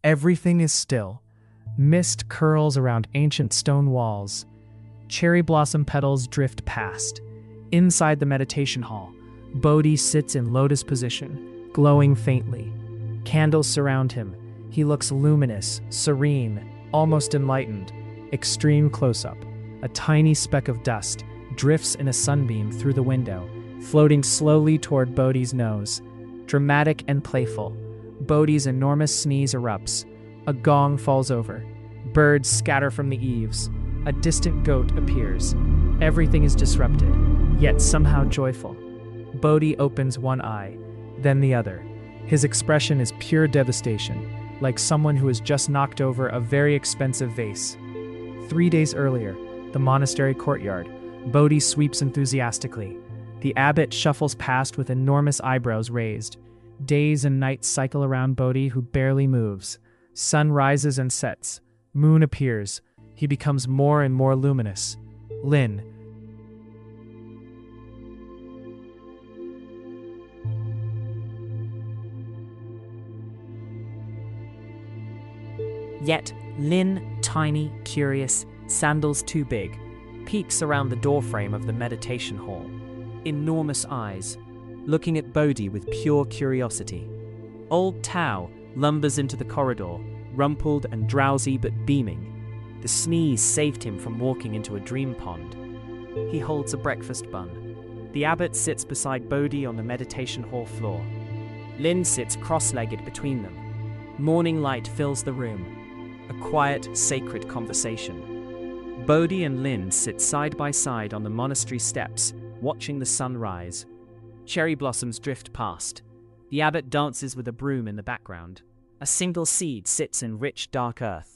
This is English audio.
Everything is still. Mist curls around ancient stone walls. Cherry blossom petals drift past. Inside the meditation hall, Bodhi sits in lotus position, glowing faintly. Candles surround him. He looks luminous, serene, almost enlightened. Extreme close-up. A tiny speck of dust drifts in a sunbeam through the window, floating slowly toward Bodhi's nose. Dramatic and playful. Bodhi's enormous sneeze erupts. A gong falls over. Birds scatter from the eaves. A distant goat appears. Everything is disrupted, yet somehow joyful. Bodhi opens one eye, then the other. His expression is pure devastation, like someone who has just knocked over a very expensive vase. 3 days earlier, the monastery courtyard, Bodhi sweeps enthusiastically. The abbot shuffles past with enormous eyebrows raised. Days and nights cycle around Bodhi, who barely moves. Sun rises and sets. Moon appears. He becomes more and more luminous. Lin. Yet Lin, tiny, curious, sandals too big, peeks around the doorframe of the meditation hall. Enormous eyes, looking at Bodhi with pure curiosity. Old Tao lumbers into the corridor, rumpled and drowsy but beaming. The sneeze saved him from walking into a dream pond. He holds a breakfast bun. The abbot sits beside Bodhi on the meditation hall floor. Lin sits cross-legged between them. Morning light fills the room. A quiet, sacred conversation. Bodhi and Lin sit side by side on the monastery steps, watching the sun rise. Cherry blossoms drift past. The abbot dances with a broom in the background. A single seed sits in rich, dark earth.